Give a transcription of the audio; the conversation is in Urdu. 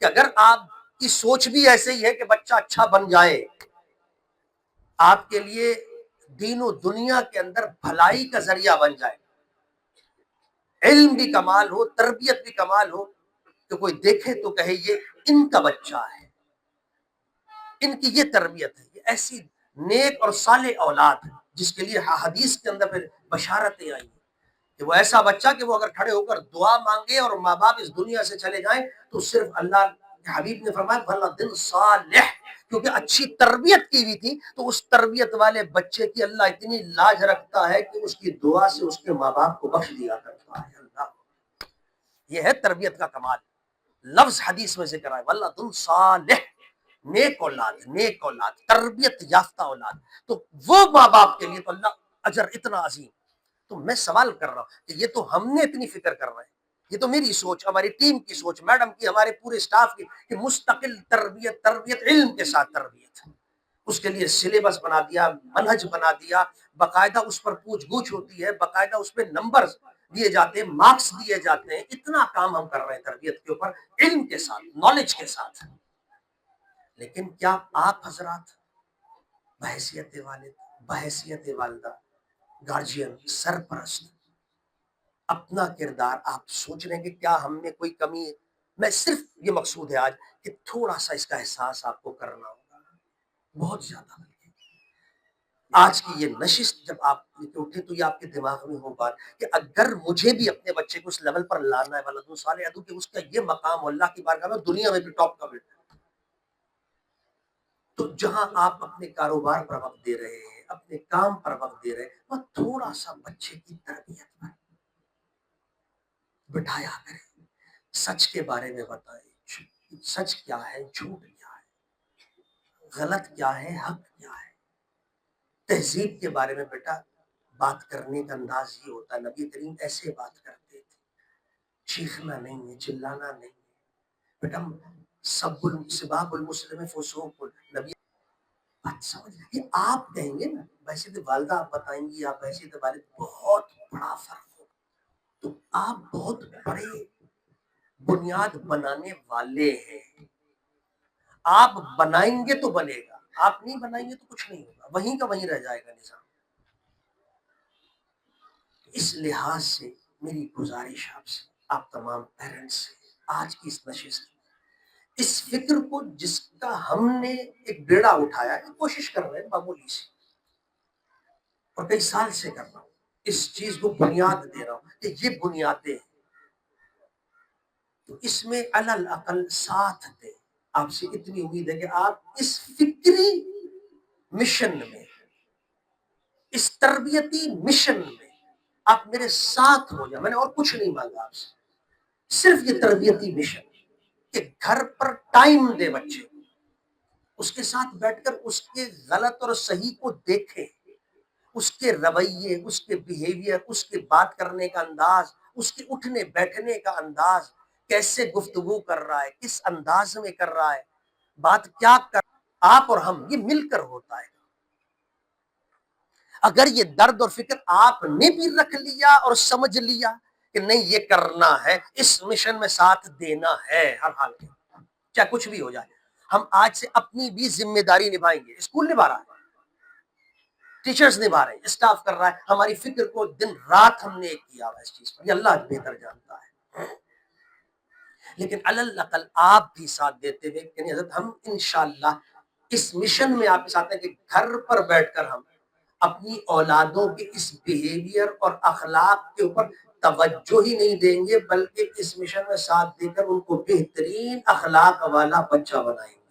کہ اگر آپ کی سوچ بھی ایسے ہی ہے کہ بچہ اچھا بن جائے، آپ کے لیے دین و دنیا کے اندر بھلائی کا ذریعہ بن جائے، علم بھی کمال ہو، تربیت بھی کمال ہو، تو کوئی دیکھے تو کہے یہ ان کا بچہ ہے، ان کی یہ تربیت ہے، یہ ایسی نیک اور صالح اولاد ہے جس کے لیے حدیث کے اندر پھر بشارتیں آئی ہیں کہ وہ ایسا بچہ کہ وہ اگر کھڑے ہو کر دعا مانگے اور ماں باپ اس دنیا سے چلے جائیں تو صرف اللہ کے حبیب نے فرمایا بھلا دل صالح، کیونکہ اچھی تربیت کی ہوئی تھی تو اس تربیت والے بچے کی اللہ اتنی لاج رکھتا ہے کہ اس کی دعا سے اس کے ماں باپ کو بخش دیا کرتا ہے۔ اللہ، یہ ہے تربیت کا کمال، لفظ حدیث میں ذکر ہے واللہ دل صالح، نیک اولاد، نیک اولاد، تربیت یافتہ اولاد، تو وہ ماں باپ کے لیے تو اللہ اجر اتنا عظیم۔ تو میں سوال کر رہا ہوں کہ یہ تو ہم نے اتنی فکر کر رہے ہیں، یہ تو میری سوچ، ہماری ٹیم کی سوچ، میڈم کی، ہمارے پورے سٹاف کی، کہ مستقل تربیت، تربیت علم کے ساتھ تربیت، اس کے لیے سلیبس بنا دیا، منہج بنا دیا، باقاعدہ اس پر پوچھ گچھ ہوتی ہے، باقاعدہ اس پہ نمبر دیے جاتے ہیں، مارکس دیے جاتے ہیں، اتنا کام ہم کر رہے ہیں تربیت کے اوپر علم کے ساتھ، نالج کے ساتھ۔ لیکن کیا آپ حضرات بحیثیت والد، بحیثیت والدہ، گارجین، سرپرست، اپنا کردار آپ سوچ رہے ہیں کہ کیا ہم نے کوئی کمی ہے؟ میں صرف یہ مقصود ہے آج کہ تھوڑا سا اس کا احساس آپ کو کرنا ہوگا، بہت زیادہ۔ آج کی یہ نشست جب آپ اٹھے تو یہ آپ کے دماغ میں ہو بات کہ اگر مجھے بھی اپنے بچے کو اس لیول پر لانا ہے ولد صالح ادو کہ اس کا یہ مقام ہو اللہ کی بارگاہ میں دنیا میں بھی ٹاپ کا بیٹا، تو جہاں آپ اپنے کاروبار پر وقت دے رہے ہیں، اپنے کام پر وقت دے رہے ہیں، وہ تھوڑا سا بچے کی تربیت پر بٹھایا کریں، سچ کے بارے میں بتائیں، سچ کیا ہے، جھوٹ کیا ہے، غلط کیا ہے، حق کیا ہے، تہذیب کے بارے میں بیٹا بات کرنے کا انداز یہ ہوتا ہے، نبی کریم ایسے بات کرتے تھے، چیخنا نہیں ہے، چلانا نہیں ہے بیٹا، سباب المسلم فسوق، نبی بات سمجھ یہ آپ کہیں گے نا، بحیثیت والدہ آپ بتائیں گی، آپ بحیثیت والد، بہت بڑا فرق ہوگا، تو آپ بہت بڑے بنیاد بنانے والے ہیں، آپ بنائیں گے تو بنے گا، آپ نہیں بنائیں گے تو کچھ نہیں ہوگا، وہیں کا وہیں رہ جائے گا نظام۔ اس لحاظ سے میری گزارش آپ تمام پیرنٹس سے آج کی اس نشست، اس فکر کو جس کا ہم نے ایک بیڑا اٹھایا ہے، کوشش کر رہے ہیں معمولی سی، اور کئی سال سے کر رہا ہوں، اس چیز کو بنیاد دے رہا ہوں کہ یہ بنیادیں ہیں، تو اس میں الاقل ساتھ دیں۔ آپ سے اتنی امید ہے کہ آپ اس فکری مشن میں، اس تربیتی مشن میں آپ میرے ساتھ ہو جائیں۔ میں نے اور کچھ نہیں مانگا آپ سے، صرف یہ تربیتی مشن کہ گھر پر ٹائم دے بچے کو، اس کے ساتھ بیٹھ کر اس کے غلط اور صحیح کو دیکھیں، اس کے رویے، اس کے بیہیویئر، اس کے بات کرنے کا انداز، اس کے اٹھنے بیٹھنے کا انداز، کیسے گفتگو کر رہا ہے، کس انداز میں کر رہا ہے، بات کیا کر، آپ اور ہم یہ مل کر ہوتا ہے۔ اگر یہ درد اور فکر آپ نے بھی رکھ لیا اور سمجھ لیا کہ نہیں یہ کرنا ہے، اس مشن میں ساتھ دینا ہے ہر حال میں، چاہے کچھ بھی ہو جائے، ہم آج سے اپنی بھی ذمہ داری نبھائیں گے۔ اسکول نبھا رہا ہے، ٹیچرز نبھا رہے ہیں، اسٹاف کر رہا ہے، ہماری فکر کو دن رات ہم نے ایک کیا ہوا اس چیز پر، یہ اللہ بہتر جانتا ہے، لیکن الاقل آپ بھی ساتھ دیتے ہوئے کہ حضرت ہم انشاءاللہ اس مشن میں آپ کے ساتھ ہیں کہ گھر پر بیٹھ کر ہم اپنی اولادوں کے اس بیہیویئر اور اخلاق کے اوپر توجہ ہی نہیں دیں گے، بلکہ اس مشن میں ساتھ دے کر ان کو بہترین اخلاق والا بچہ بنائیں گے۔